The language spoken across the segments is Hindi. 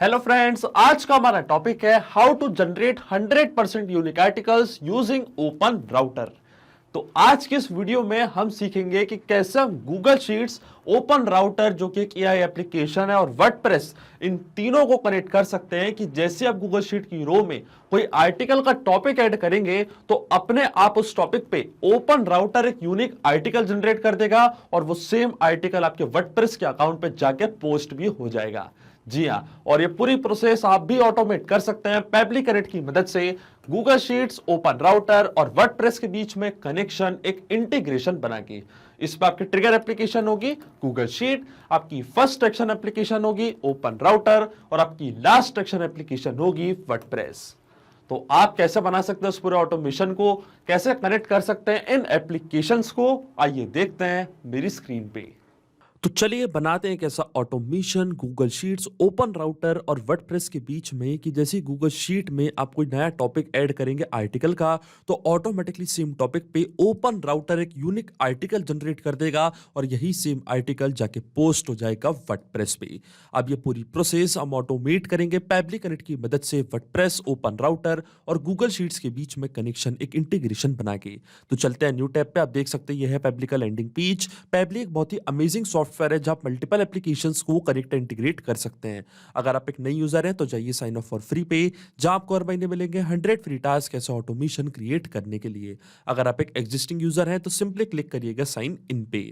हेलो फ्रेंड्स, आज का हमारा टॉपिक है how to generate 100% unique articles using open router. तो आज के इस वीडियो में हम सीखेंगे कि कैसे हम गूगल शीट्स, ओपन राउटर जो कि एक एआई एप्लीकेशन है, और वर्डप्रेस, इन तीनों को कनेक्ट कर सकते हैं कि जैसे आप गूगल शीट की रो में कोई आर्टिकल का टॉपिक ऐड करेंगे तो अपने आप उस टॉपिक पे ओपन राउटर एक यूनिक आर्टिकल जनरेट कर देगा और वो सेम आर्टिकल आपके वर्डप्रेस के अकाउंट पे जाके पोस्ट भी हो जाएगा। जी हां, और ये पूरी प्रोसेस आप भी ऑटोमेट कर सकते हैं पेबली कनेक्ट की मदद से। गूगल शीट्स, ओपन राउटर और वर्डप्रेस के बीच में कनेक्शन, एक इंटीग्रेशन बना के। इस पर आपकी ट्रिगर एप्लीकेशन होगी गूगल शीट, आपकी फर्स्ट एक्शन एप्लीकेशन होगी ओपन राउटर और आपकी लास्ट एक्शन एप्लीकेशन होगी वर्डप्रेस। तो आप कैसे बना सकते हैं उस पूरे ऑटोमेशन को, कैसे कनेक्ट कर सकते हैं इन एप्लीकेशंस को, आइए देखते हैं मेरी स्क्रीन पे। तो चलिए बनाते हैं एक ऐसा automation Google sheets, open router और वर्डप्रेस के बीच में कि जैसे गूगल शीट में आप कोई नया टॉपिक ऐड करेंगे आर्टिकल का, तो ऑटोमेटिकली सेम टॉपिक पे ओपन राउटर एक यूनिक आर्टिकल जनरेट कर देगा और यही सेम आर्टिकल जाके पोस्ट हो जाएगा वर्डप्रेस पे। अब ये पूरी प्रोसेस हम ऑटोमेट करेंगे पेबली कनेक्ट की मदद से। वर्डप्रेस, ओपन राउटर और गूगल शीट्स के बीच में कनेक्शन, एक इंटीग्रेशन बना के। तो चलते हैं न्यू टैब पे। आप देख सकते हैं ये है पेबली का लैंडिंग पेज। पेबली एक बहुत ही अमेजिंग सॉफ्टवेयर है जहां आप मल्टीपल एप्लीकेशंस को कनेक्ट इंटीग्रेट कर सकते हैं। अगर आप एक नई यूजर हैं तो जाइए साइन अप फॉर फ्री पे, जहां आपको हर महीने मिलेंगे 100 फ्री टास्क ऐसा ऑटोमेशन क्रिएट करने के लिए। अगर आप एक एग्जिस्टिंग यूजर हैं तो सिंपली क्लिक करिएगा साइन इन पे।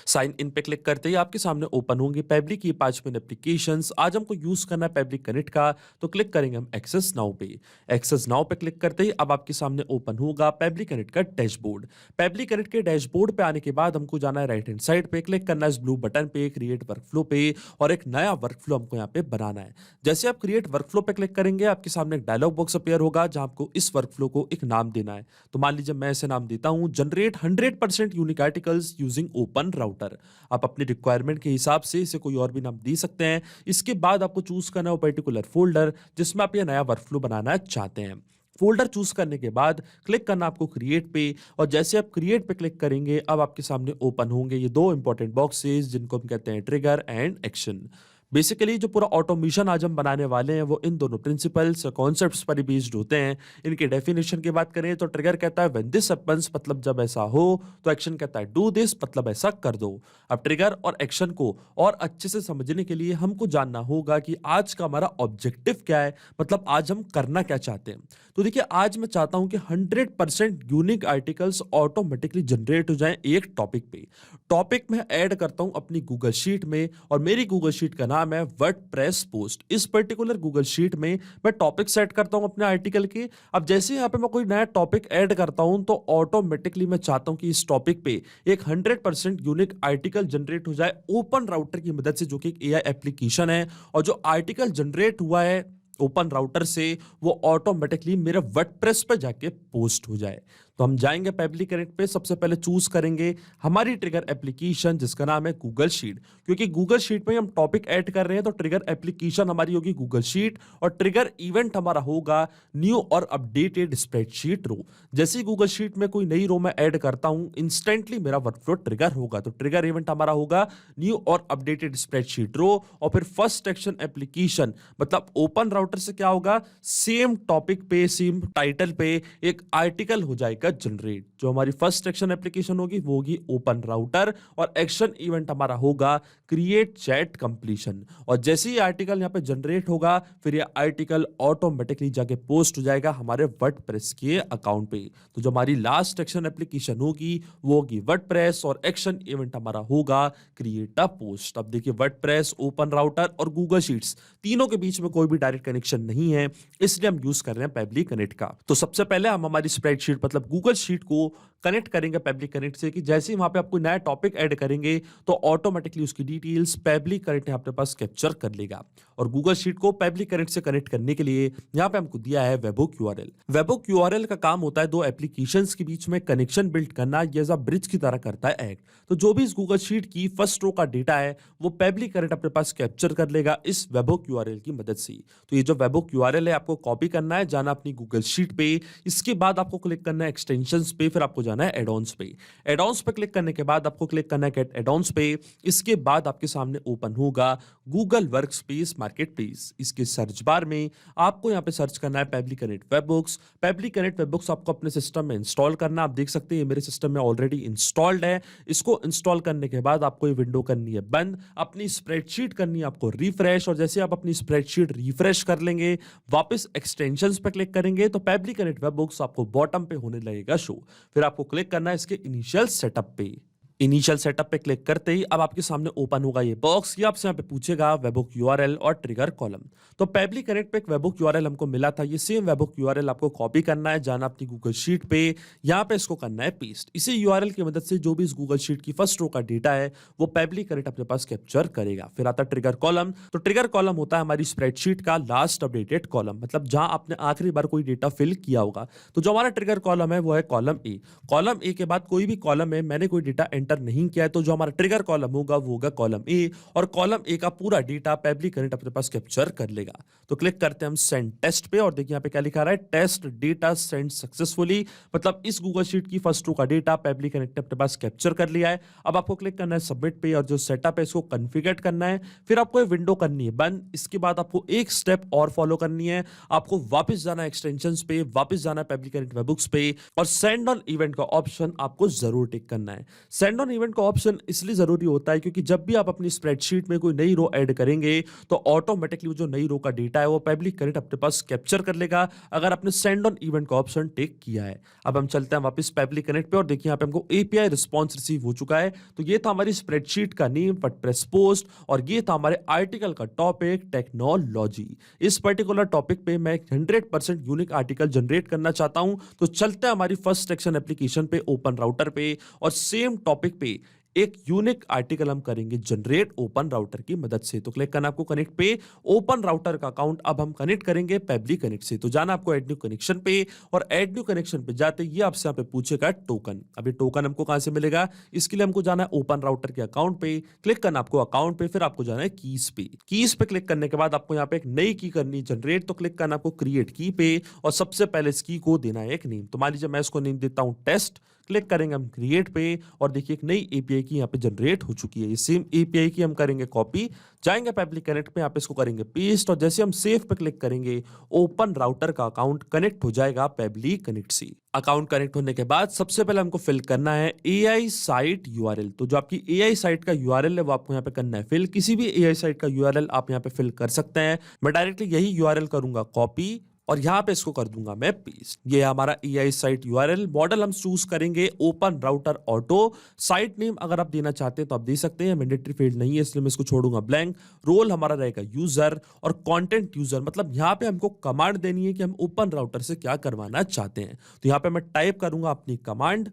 साइन इन पे क्लिक करते ही आपके सामने ओपन होंगे पेबली की 5 मेन एप्लीकेशंस। आज हमको यूज करना है पेबली कनेक्ट का, तो क्लिक करेंगे हम एक्सेस नाउ पे। एक्सेस नाउ पे क्लिक करते ही अब आपके सामने ओपन होगा पेबली कनेक्ट का डैशबोर्ड। पेबली कनेक्ट के डैशबोर्ड पे आने के बाद हमको जाना है राइट हैंड साइड पे, क्लिक करना है इस ब्लू बटन पे क्रिएट वर्कफ्लो पे, और एक नया वर्कफ्लो हमको यहाँ पे बनाना है। जैसे आप क्रिएट वर्कफ्लो पे क्लिक करेंगे आपके सामने एक डायलॉग बॉक्स अपीयर होगा जहां आपको इस वर्कफ्लो को एक नाम देना है। तो मान लीजिए मैं ऐसे नाम देता हूं, generate 100% unique articles using open router. आप अपनी रिक्वायरमेंट के हिसाब से इसे कोई और भी नाम दे सकते हैं। इसके बाद आपको चूज करना है वो पर्टिकुलर फोल्डर जिसमें आप ये नया वर्कफ्लो बनाना चाहते हैं। फोल्डर चूज करने के बाद क्लिक करना आपको क्रिएट पे, और जैसे आप क्रिएट पे क्लिक करेंगे अब आपके सामने ओपन होंगे ये दो इंपॉर्टेंट बॉक्सेस जिनको हम कहते हैं ट्रिगर एंड एक्शन। बेसिकली जो पूरा ऑटोमेशन आज हम बनाने वाले हैं वो इन दोनों प्रिंसिपल्स कॉन्सेप्ट्स पर बेस्ड होते हैं। इनके डेफिनेशन की बात करें तो ट्रिगर कहता है व्हेन दिस हैपेंस, मतलब जब ऐसा हो, तो एक्शन कहता है डू दिस, मतलब ऐसा कर दो। अब ट्रिगर और एक्शन को और अच्छे से समझने के लिए हमको जानना होगा कि आज का हमारा ऑब्जेक्टिव क्या है, मतलब आज हम करना क्या चाहते हैं। तो देखिए आज मैं चाहता हूं कि 100% यूनिक आर्टिकल्स ऑटोमेटिकली जनरेट हो जाएं एक टॉपिक पे। टॉपिक में ऐड करता हूं अपनी गूगल शीट में, और मेरी गूगल शीट का नाम है वर्डप्रेस पोस्ट। इस पर्टिकुलर गूगल शीट में मैं टॉपिक सेट करता हूं अपने आर्टिकल के। अब जैसे यहां पे मैं कोई नया टॉपिक ऐड करता हूं तो ऑटोमेटिकली मैं चाहता हूं कि इस टॉपिक पे एक 100% यूनिक आर्टिकल जनरेट हो जाए ओपन राउटर की मदद से, जो कि एक एआई एप्लीकेशन है। और जो आर्टिकल जनरेट हुआ है ओपन राउटर से वो ऑटोमेटिकली मेरे वर्डप्रेस पे जाके पोस्ट हो जाए। तो हम जाएंगे पेबली कनेक्ट पे, सबसे पहले चूज करेंगे हमारी ट्रिगर एप्लीकेशन जिसका नाम है गूगल शीट। क्योंकि गूगल शीट में हम टॉपिक ऐड कर रहे हैं तो ट्रिगर एप्लीकेशन हमारी होगी गूगल शीट, और ट्रिगर इवेंट हमारा होगा न्यू और अपडेटेड स्प्रेडशीट रो। जैसे ही गूगल शीट में कोई नई रो में ऐड करता हूं इंस्टेंटली मेरा वर्कफ्लो ट्रिगर होगा। तो ट्रिगर इवेंट हमारा होगा न्यू और अपडेटेड स्प्रेडशीट रो। और फिर फर्स्ट एक्शन एप्लीकेशन मतलब ओपन राउटर से क्या होगा, सेम टॉपिक पे, सेम टाइटल पे एक आर्टिकल हो जाएगा जनरेट। जो हमारी फर्स्ट एक्शन एप्लीकेशन होगी वो होगी ओपन राउटर, और एक्शन इवेंट हमारा होगा क्रिएट चैट कंप्लीशन। और जैसे ही आर्टिकल यहां पे जनरेट होगा फिर ये आर्टिकल ऑटोमेटिकली जाके पोस्ट हो जाएगा हमारे वर्डप्रेस के अकाउंट पे। तो जो हमारी लास्ट एक्शन एप्लीकेशन होगी वो होगी वर्डप्रेस, और एक्शन इवेंट हमारा होगा क्रिएट अ पोस्ट। अब देखिए वर्डप्रेस, ओपन राउटर और गूगल शीट्स तीनों के बीच में कोई भी डायरेक्ट कनेक्शन नहीं है, इसलिए हम यूज कर रहे हैं पेबली कनेक्ट का। तो सबसे पहले हम हमारी स्प्रेडशीट मतलब गूगल शीट को कनेक्ट करेंगे पेबली कनेक्ट से, कि जैसे ही वहां पे आप कोई नया टॉपिक ऐड करेंगे तो ऑटोमेटिकली उसकी डिटेल्स पेबली कनेक्ट अपने पास कैप्चर कर लेगा। और गूगल शीट को पेबली कनेक्ट से कनेक्ट करने के लिए यहाँ पे हमको दिया है वेबहोक यूआरएल। वेबहोक यूआरएल का काम होता है दो एप्लीकेशंस के बीच में कनेक्शन बिल्ड करना, ये एज अ ब्रिज की तरह करता है एक्ट। तो जो भी इस गूगल शीट की फर्स्ट रो का डेटा है वो पेबली कनेक्ट अपने पास कैप्चर कर लेगा इस वेबहोक यूआरएल की मदद से। तो ये जो वेबहोक यूआरएल है आपको कॉपी करना है, जाना अपनी गूगल शीट पे, इसके बाद आपको क्लिक करना है एक्सटेंशंस पे, फिर आपको जाना है एडॉन्स पे। एडॉन्स पे क्लिक करने के बाद आपको क्लिक करना है गेट एडॉन्स पे। इसके बाद आपके सामने ओपन होगा गूगल वर्कस्पेस मार्केटप्लेस। इसके सर्च बार में आपको यहाँ पे सर्च करना है पेबली कनेक्ट वेबबुक्स। पेबली कनेक्ट वेबबुक्स आपको अपने सिस्टम में इंस्टॉल करना। आप देख सकते हैं मेरे सिस्टम में ऑलरेडी इंस्टॉल्ड है। इसको इंस्टॉल करने के बाद आपको ये विंडो करनी है बंद, अपनी स्प्रेडशीट करनी है आपको रिफ्रेश। और जैसे आप अपनी स्प्रेडशीट रिफ्रेश कर लेंगे, वापस एक्सटेंशंस पे क्लिक करेंगे तो पेबली कनेक्ट वेबबुक्स आपको बॉटम पे होने लगेगा शो। फिर आपको क्लिक करना है इसके इनिशियल सेटअप पे। इनिशियल सेटअप पे क्लिक करते ही अब आपके सामने ओपन होगा ये बॉक्स। ये आपसे यहाँ पे पूछेगा वेबबुक यूआरएल और ट्रिगर कॉलम। तो पेबली कनेक्ट पे एक वेबबुक यूआरएल हमको मिला था। ये सेम वेबबुक यूआरएल आपको कॉपी करना है, जाना अपनी गूगल शीट पे, यहाँ पे इसको करना है पेस्ट। इसी यूआरएल की मदद से जो भी इस गूगल शीट की फर्स्ट रो का डेटा है वो पेबली कनेक्ट अपने पास कैप्चर करेगा। फिर आता है ट्रिगर कॉलम। तो ट्रिगर कॉलम होता है हमारी स्प्रेडशीट का लास्ट अपडेटेड कॉलम, मतलब जहां आपने आखिरी बार कोई डेटा फिल किया होगा। तो जो हमारा ट्रिगर कॉलम है वो है कॉलम ए। कॉलम ए के बाद कोई भी कॉलम में मैंने कोई डेटा एंटर नहीं किया है तो जो हमारा ट्रिगर कॉलम होगा वो होगा कॉलम ए। और कॉलम ए का पूरा डेटा पेबली कनेक्ट अपने पास कैप्चर कर लेगा। तो क्लिक करते हैं हम सेंड टेस्ट पे और देखिए यहाँ पे क्या लिखा रहा है, टेस्ट डेटा सेंड सक्सेसफुली। मतलब इस गूगल शीट की फर्स्ट रो का डेटा पेबली कनेक्ट ने अपने पास कैप्चर कर लिया है। अब आपको क्लिक करना है सबमिट पे और जो सेटअप है इसको कॉन्फ़िगर करना है। फिर आपको ये विंडो करनी है बंद। इसके बाद आपको एक स्टेप और फॉलो करनी है। आपको वापस जाना है एक्सटेंशंस पे, वापस जाना है पेबली कनेक्ट वेबबुक्स पे और सेंड ऑन इवेंट का ऑप्शन आपको जरूर टिक करना है। सेंड ऑन इवेंट का ऑप्शन इसलिए जरूरी होता है क्योंकि जब भी आप अपनी स्प्रेडशीट में कोई नई रो ऐड करेंगे तो ऑटोमेटिकली जो नई रो का डेटा है वो पेबली कनेक्ट अपने पास कैप्चर कर लेगा अगर आपने सेंड ऑन इवेंट का ऑप्शन टिक किया है। अब हम चलते हैं वापस पेबली कनेक्ट पे और देखिए यहाँ पे हमको एपीआई रिस्पॉन्स रिसीव हो चुका है। तो ये था हमारी स्प्रेडशीट का नेम वर्डप्रेस पोस्ट और ये था हमारे आर्टिकल का टॉपिक टेक्नोलॉजी। इस पर्टिकुलर टॉपिक पे मैं 100% यूनिक आर्टिकल जनरेट करना चाहता हूं। तो चलते हैं हमारी फर्स्ट सेक्शन एप्लीकेशन पे ओपन राउटर पे और सेम टॉपिक पे एक यूनिक आर्टिकल हम करेंगे जनरेट ओपन राउटर की मदद से। तो क्लिक करना आपको कनेक्ट पे। ओपन राउटर का अकाउंट अब हम कनेक्ट करेंगे पेबली कनेक्ट से। तो जाना आपको ऐड न्यू कनेक्शन पे और ऐड न्यू कनेक्शन पे जाते ये आपसे यहाँ पे पूछेगा टोकन। अभी टोकन हमको कहां से मिलेगा, इसके लिए हमको जाना है ओपन राउटर के अकाउंट पे। क्लिक करना आपको अकाउंट पे, फिर आपको जाना है कीज पे। कीज पे क्लिक करने के बाद आपको यहाँ पे एक नई की करनी जनरेट। तो क्लिक करना आपको क्रिएट की पे और सबसे पहले इस की को देना है एक नेम। तो मान लीजिए मैं इसको नेम देता हूं टेस्ट। क्लिक करेंगे हम क्रिएट पे और देखिए एक नई एपीआई की यहाँ पे जनरेट हो चुकी है। ये सेम एपीआई की हम करेंगे कॉपी, जाएंगे पेबली कनेक्ट पे, यहाँ पे इसको करेंगे पेस्ट और जैसे हम सेव पे क्लिक करेंगे ओपन राउटर का अकाउंट कनेक्ट हो जाएगा पेबली कनेक्ट से। अकाउंट कनेक्ट होने के बाद सबसे पहले हमको फिल करना है एआई साइट यूआरएल। तो जो आपकी एआई साइट का यूआरएल है वो आपको यहाँ पे करना है फिल। किसी भी एआई साइट का यूआरएल आप यहाँ पे फिल कर सकते हैं। मैं डायरेक्टली यही यूआरएल करूंगा कॉपी और यहां पे इसको कर दूंगा मैं पेस्ट। ये हमारा एआई साइट यूआरएल। मॉडल हम चूज करेंगे open router auto. Site name अगर आप देना चाहते हैं तो आप दे सकते हैं, मैंडेटरी फील्ड नहीं है इसलिए मैं इसको छोड़ूंगा ब्लैंक। रोल हमारा रहेगा यूजर और कंटेंट यूजर, मतलब यहां पे हमको कमांड देनी है कि हम ओपन राउटर से क्या करवाना चाहते हैं। तो यहां पे मैं टाइप करूंगा अपनी कमांड।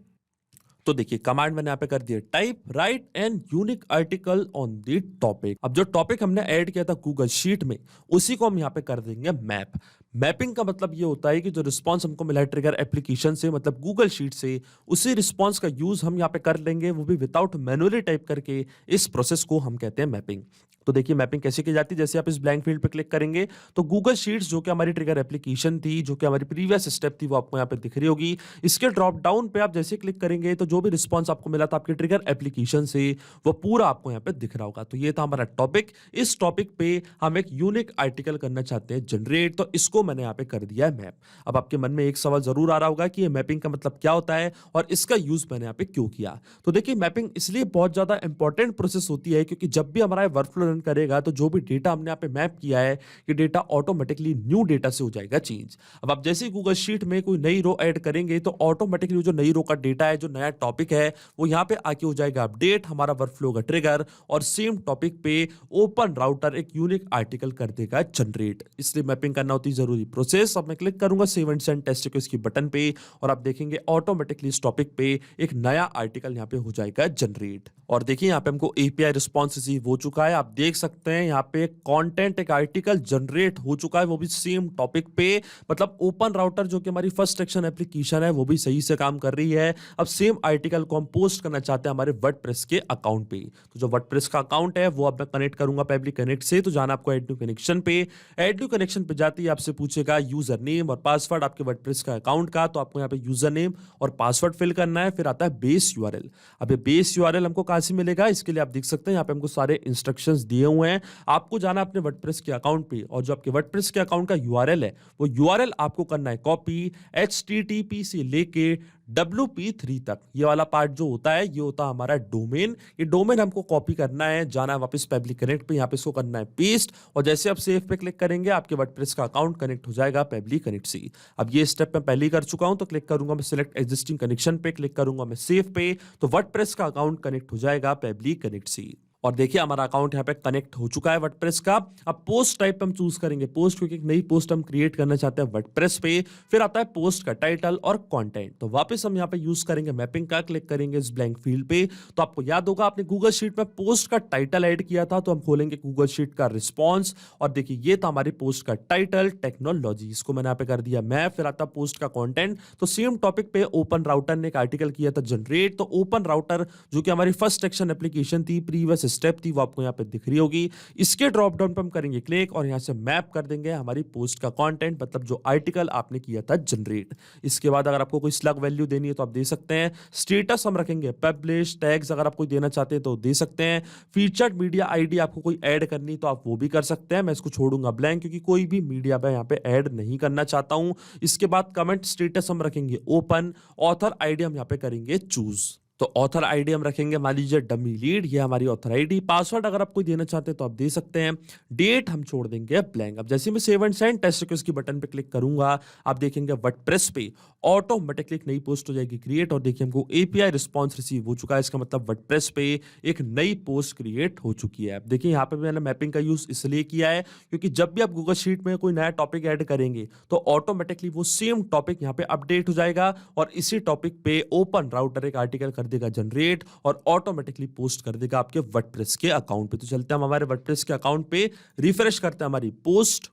तो देखिए कमांड मैंने यहाँ पे कर दिया type right and unique article on the topic. अब जो टॉपिक हमने ऐड किया था गूगल शीट में उसी को हम यहाँ पे कर देंगे मैप। मैपिंग का मतलब ये होता है कि जो रिस्पांस हमको मिला है ट्रिगर एप्लीकेशन से, मतलब गूगल शीट से, उसी रिस्पांस का यूज हम यहाँ पे कर लेंगे, वो भी विदाउट मैनुअली टाइप करके। इस प्रोसेस को हम कहते हैं मैपिंग। तो देखिए मैपिंग कैसे की जाती है, जैसे आप इस ब्लैंक फील्ड पे क्लिक करेंगे तो गूगल शीट्स जो कि हमारी ट्रिगर एप्लीकेशन थी, जो कि हमारी प्रीवियस स्टेप थी, वो आपको यहाँ पे दिख रही होगी। इसके ड्रॉप डाउन पे आप जैसे क्लिक करेंगे तो जो भी रिस्पांस आपको मिला था आपके ट्रिगर एप्लीकेशन से वो पूरा आपको यहाँ पे दिख रहा होगा। तो ये था हमारा टॉपिक। इस टॉपिक पे हम एक यूनिक आर्टिकल करना चाहते हैं जनरेट, तो इसको मैंने यहाँ पे कर दिया है मैप। अब आपके मन में एक सवाल जरूर आ रहा होगा कि ये मैपिंग का मतलब क्या होता है और इसका यूज मैंने यहाँ पे क्यों किया। तो देखिए मैपिंग इसलिए बहुत ज्यादा इंपॉर्टेंट प्रोसेस होती है क्योंकि जब भी हमारा वर्कफ्लो रन करेगा तो जो भी डेटा हमने यहाँ पे मैप किया है ये डेटा ऑटोमेटिकली न्यू डेटा से हो जाएगा चेंज। अब आप जैसे ही गूगल शीट में कोई नई रो ऐड करेंगे तो ऑटोमेटिकली जो नई रो का डेटा है, जो नया टॉपिक है, वो यहाँ पे आके हो जाएगा अपडेट, हमारा वर्कफ्लो का ट्रिगर और सेम टॉपिक पे ओपन राउटर एक यूनिक आर्टिकल कर देगा जनरेट। इसलिए मैपिंग करना होती है जरूरी प्रोसेस। अब मैं क्लिक करूंगा सेव एंड सेंड टेस्ट इसकी बटन पे और आप देखेंगे ऑटोमेटिकली इस टॉपिक पे एक नया आर्टिकल यहाँ पे हो जाएगा जनरेट। और देखिए यहाँ पे हमको एपीआई रिस्पॉन्स रिसीव हो चुका है। आप देख सकते हैं यहाँ पे कंटेंट एक आर्टिकल जनरेट हो चुका है, वो भी सेम टॉपिक पे। मतलब ओपन राउटर जो कि हमारी फर्स्ट सेक्शन एप्लीकेशन है वो भी सही से काम कर रही है। अब सेम आर्टिकल को हम पोस्ट करना चाहते हैं हमारे वर्डप्रेस के अकाउंट पे। तो जो वर्डप्रेस का अकाउंट है वो अब मैं कनेक्ट करूंगा पेबली कनेक्ट से। तो जाना आपको ऐड न्यू कनेक्शन पे। ऐड न्यू कनेक्शन पे जाते ही आपसे पूछेगा यूजर नेम और पासवर्ड आपके वर्डप्रेस का अकाउंट का, तो आपको यहाँ पे यूजर नेम और पासवर्ड फिल करना है। फिर आता है बेस यूआरएल। अब ये बेस यूआरएल हमको कहां से मिलेगा, इसके लिए आप देख सकते हैं यहाँ पे हमको सारे इंस्ट्रक्शंस दिए हुए हैं। आपको जाना अपने वर्डप्रेस के अकाउंट पे, और जो आपके वर्डप्रेस के अकाउंट का यूआरएल है वो यूआरएल आपको करना है कॉपी HTTP से लेके WP3 तक। ये वाला पार्ट जो होता है ये होता है हमारा डोमेन। ये डोमेन हमको कॉपी करना है, जाना है वापस पब्लिक कनेक्ट पे, यहाँ पे इसको करना है पेस्ट, और जैसे आप सेव पे क्लिक करेंगे आपके वर्डप्रेस का अकाउंट कनेक्ट हो जाएगा पब्लिक कनेक्ट से। अब ये स्टेप मैं पहले ही कर चुका हूं, तो क्लिक करूंगा मैं सिलेक्ट एग्जिस्टिंग कनेक्शन पे, क्लिक करूंगा मैं सेव पे, तो वर्डप्रेस का अकाउंट कनेक्ट हो जाएगा पब्लिक कनेक्ट से। और देखिए हमारा अकाउंट यहाँ पे कनेक्ट हो चुका है वर्डप्रेस का। अब पोस्ट टाइप हम चूज करेंगे पोस्ट, क्योंकि एक नई पोस्ट हम क्रिएट करना चाहते हैं वर्डप्रेस पे। फिर आता है पोस्ट का टाइटल और कंटेंट, तो वापस हम यहाँ पे यूज करेंगे मैपिंग का, क्लिक करेंगे इस ब्लैंक फील्ड पे। तो आपको याद होगा आपने गूगल शीट में पोस्ट का टाइटल ऐड किया था, तो हम खोलेंगे गूगल शीट का रिस्पॉन्स, और देखिए ये था हमारी पोस्ट का टाइटल टेक्नोलॉजी, इसको मैंने यहाँ पे कर दिया मैं। फिर आता पोस्ट का कॉन्टेंट, तो सेम टॉपिक पे ओपन राउटर ने एक आर्टिकल किया था जनरेट, तो ओपन राउटर जो कि हमारी फर्स्ट एक्शन एप्लीकेशन थी, प्रीवियस स्टेप थी, वो आपको यहाँ पे दिख रही होगी। इसके ड्रॉप डाउन पे हम करेंगे क्लिक और यहाँ से मैप कर देंगे हमारी पोस्ट का कंटेंट, मतलब जो आर्टिकल आपने किया था जनरेट। इसके बाद अगर आपको कोई स्लग वैल्यू देनी है तो आप दे सकते हैं। स्टेटस हम रखेंगे पब्लिश, टैग्स अगर आप कोई देना चाहते हैं तो दे सकते हैं। फीचर्ड मीडिया आईडी आपको कोई ऐड करनी तो आप वो भी कर सकते हैं। मैं इसको छोड़ूंगा ब्लैंक, क्योंकि कोई भी मीडिया मैं यहाँ पे ऐड नहीं करना चाहता हूं। इसके बाद कमेंट स्टेटस हम रखेंगे ओपन, ऑथर आईडी हम यहाँ पे करेंगे चूज, तो ऑथर आईडी हम रखेंगे मान लीजिए डमी लीड, ये हमारी ऑथर आईडी। पासवर्ड अगर आप कोई देना चाहते हैं तो आप दे सकते हैं। डेट हम छोड़ देंगे ब्लैंक। अब जैसे मैं save and send test request की बटन पे क्लिक करूंगा, आप देखेंगे वर्डप्रेस पे ऑटोमेटिकली एक नई पोस्ट हो जाएगी क्रिएट, और देखिए हमको एपीआई रिस्पॉन्स रिसीव हो चुका है। इसका मतलब वर्डप्रेस पे एक नई पोस्ट क्रिएट हो चुकी है। अब देखिए यहाँ पे मैंने मैपिंग का यूज इसलिए किया है क्योंकि जब भी आप गूगल शीट में कोई नया टॉपिक ऐड करेंगे तो ऑटोमेटिकली वो सेम टॉपिक यहाँ पे अपडेट हो जाएगा, और इसी टॉपिक पे ओपन राउटर एक आर्टिकल कर देगा जनरेट और ऑटोमेटिकली पोस्ट कर देगा आपके वर्डप्रेस के अकाउंट पे। तो चलते हैं हम हमारे वर्डप्रेस के अकाउंट पे, रिफ्रेश करते हैं हमारी पोस्ट,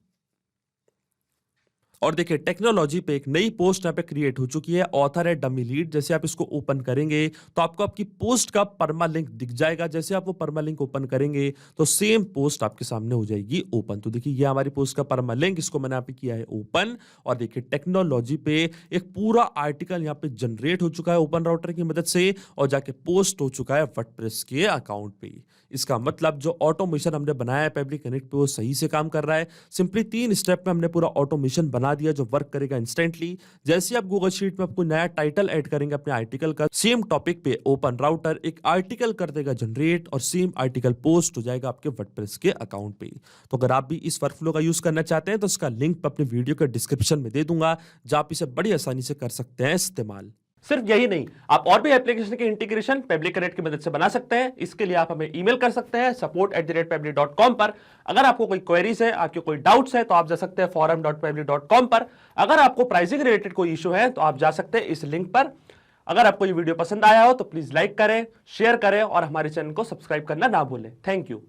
और देखिए टेक्नोलॉजी पे एक नई पोस्ट यहाँ पे क्रिएट हो चुकी है। ऑथर है डमी लीड। जैसे आप इसको ओपन करेंगे तो आपको आपकी पोस्ट का परमा लिंक दिख जाएगा। जैसे आप वो परमा लिंक ओपन करेंगे तो सेम पोस्ट आपके सामने हो जाएगी ओपन। तो देखिए ये हमारी पोस्ट का परमा लिंक, इसको मैंने यहाँ पे किया है ओपन, और देखिए टेक्नोलॉजी पे एक पूरा आर्टिकल यहाँ पे जनरेट हो चुका है ओपन राउटर की मदद से, और जाके पोस्ट हो चुका है वर्डप्रेस के अकाउंट पे। इसका मतलब जो ऑटोमेशन हमने बनाया है पब्लिक कनेक्ट पे वो सही से काम कर रहा है। सिंपली 3 स्टेप में हमने पूरा ऑटोमेशन बना दिया जो वर्क करेगा इंस्टेंटली। जैसे आप गूगल शीट में आपको नया टाइटल ऐड करेंगे अपने आर्टिकल का, सेम टॉपिक पे ओपन राउटर एक आर्टिकल कर देगा जनरेट, और सेम आर्टिकल पोस्ट हो जाएगा आपके वर्डप्रेस के अकाउंट पे। तो अगर आप भी इस वर्कफ्लो का यूज करना चाहते हैं तो इसका लिंक मैं अपने वीडियो के डिस्क्रिप्शन में दे दूंगा, जहां आप इसे बड़ी आसानी से कर सकते हैं इस्तेमाल। सिर्फ यही नहीं, आप और भी एप्लीकेशन के इंटीग्रेशन पब्लिक कनेक्ट की मदद से बना सकते हैं। इसके लिए आप हमें ईमेल कर सकते हैं support@pablik.com पर। अगर आपको कोई क्वेरीज है, आपके कोई डाउट्स है, तो आप जा सकते हैं forum.pablik.com पर। अगर आपको प्राइसिंग रिलेटेड कोई इशू है तो आप जा सकते हैं इस लिंक पर। अगर आपको ये वीडियो पसंद आया हो तो प्लीज लाइक करें, शेयर करें और हमारे चैनल को सब्सक्राइब करना ना भूलें। Thank you.